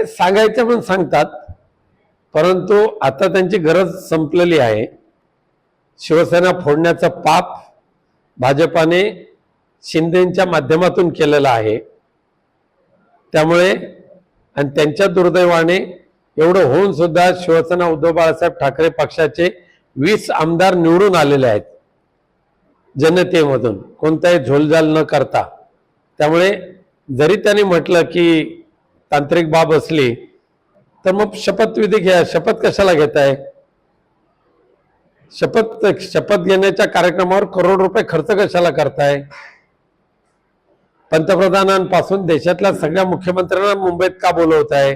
सांगायचं पण सांगतात, परंतु आता त्यांची गरज संपलेली आहे. शिवसेना फोडण्याचं पाप भाजपाने शिंदेच्या माध्यमातून केलेलं आहे. त्यामुळे आणि त्यांच्या दुर्दैवाने एवढं होऊन सुद्धा शिवसेना उद्धव बाळासाहेब ठाकरे पक्षाचे 20 आमदार निवडून आलेले आहेत जनतेमधून, कोणताही झोलझाल न करता. त्यामुळे जरी त्यांनी म्हटलं की तांत्रिक बाब असली तर मग शपथविधी घ्या. शपथ कशाला घेताय? शपथ घेण्याच्या कार्यक्रमावर करोड रुपये खर्च कशाला करताय? पंतप्रधानांपासून देशातल्या सगळ्या मुख्यमंत्र्यांना मुंबईत का बोलवताय?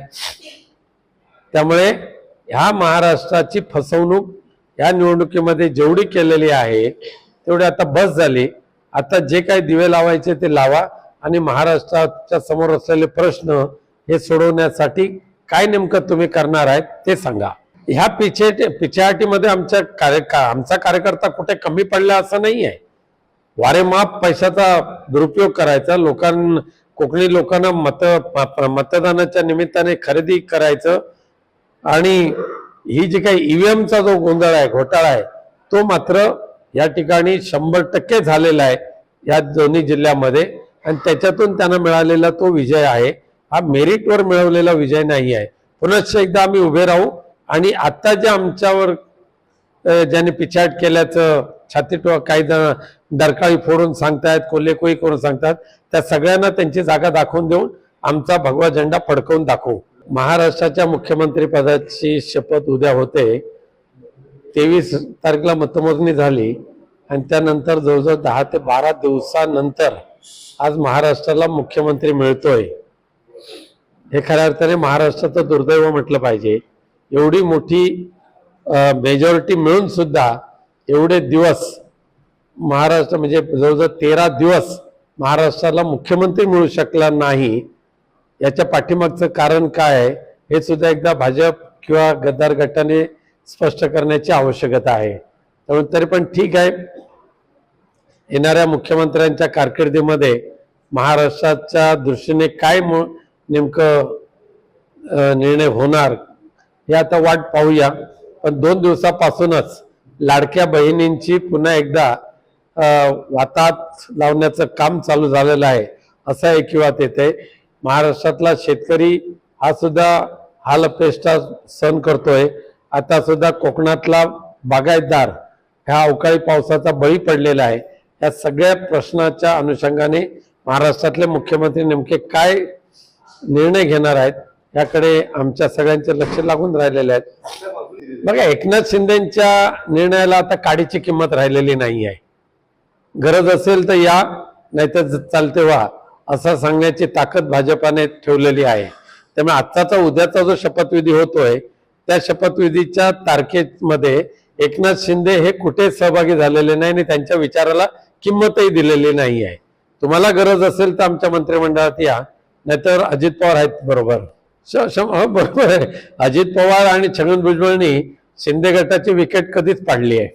त्यामुळे ह्या महाराष्ट्राची फसवणूक या निवडणुकीमध्ये जेवढी केलेली आहे तेवढी आता बस झाली. आता जे काही दिवे लावायचे ते लावा आणि महाराष्ट्राच्या समोर असलेले प्रश्न हे सोडवण्यासाठी काय नेमकं तुम्ही करणार आहेत ते सांगा. ह्या पिछेहाटीमध्ये आमचा कार्यकर्ता कुठे कमी पडला असं नाही आहे. वारेमाप पैशाचा दुरुपयोग करायचा, कोकणी लोकांना मतदानाच्या निमित्ताने खरेदी करायचं आणि ही जी काही ईव्हीएमचा जो गोंधळ आहे, घोटाळा आहे, तो मात्र या ठिकाणी 100% झालेला आहे या दोन्ही जिल्ह्यामध्ये. आणि त्याच्यातून त्यांना मिळालेला तो विजय आहे, हा मेरिटवर मिळवलेला विजय नाही आहे. पुनश्च एकदा आम्ही उभे राहू आणि आता जे आमच्यावर ज्यांनी पिछाट केल्याचं काही जण डरकाळी फोडून सांगतायत, कोल्हेकोई करून सांगतात, त्या सगळ्यांना त्यांची जागा दाखवून देऊन आमचा भगवा झेंडा फडकवून दाखवू. महाराष्ट्राच्या मुख्यमंत्री पदाची शपथ उद्या होते. 23 तारखेला मतमोजणी झाली आणि त्यानंतर जवळजवळ 10 ते 12 दिवसानंतर आज महाराष्ट्राला मुख्यमंत्री मिळतोय. हे खऱ्या अर्थाने महाराष्ट्राचं दुर्दैव म्हटलं पाहिजे. एवढी मोठी मेजॉरिटी मिळून सुद्धा एवढे दिवस महाराष्ट्र म्हणजे जवळजवळ 13 दिवस महाराष्ट्राला मुख्यमंत्री मिळू शकला नाही. याच्या पाठीमागचं कारण काय आहे हे सुद्धा एकदा भाजप किंवा गद्दार गटाने स्पष्ट करण्याची आवश्यकता आहे. त्यामुळे तरी पण ठीक आहे, येणाऱ्या मुख्यमंत्र्यांच्या कारकिर्दीमध्ये महाराष्ट्राच्या दृष्टीने काय नेमकं निर्णय होणार हे आता वाट पाहूया. पण 2 दिवसापासूनच लाडक्या बहिणींची पुन्हा एकदा वातात लावण्याचं काम चालू झालेलं आहे असं ऐकिवात येते. महाराष्ट्रातला शेतकरी हा सुद्धा हालअपेष्टा सहन करतोय. आता सुद्धा कोकणातला बागायतदार ह्या अवकाळी पावसाचा बळी पडलेला आहे. या सगळ्या प्रश्नाच्या अनुषंगाने महाराष्ट्रातले मुख्यमंत्री नेमके काय निर्णय घेणार आहेत याकडे आमच्या सगळ्यांचे लक्ष लागून राहिलेले आहेत. बघा, एकनाथ शिंदेच्या निर्णयाला आता काडीची किंमत राहिलेली नाही आहे. गरज असेल तर या, नाहीतर चालते व्हा असं सांगण्याची ताकद भाजपाने ठेवलेली आहे. त्यामुळे आजचा उद्याचा जो शपथविधी होतोय त्या शपथविधीच्या तारखेमध्ये एकनाथ शिंदे हे कुठे सहभागी झालेले नाही आणि त्यांच्या विचाराला किंमतही दिलेली नाही आहे. तुम्हाला गरज असेल तर आमच्या मंत्रिमंडळात या, नाहीतर अजित पवार आहेत बरोबर. बरोबर आहे, अजित पवार आणि छगन भुजबळनी शिंदे गटाची विकेट कधीच पाडली आहे.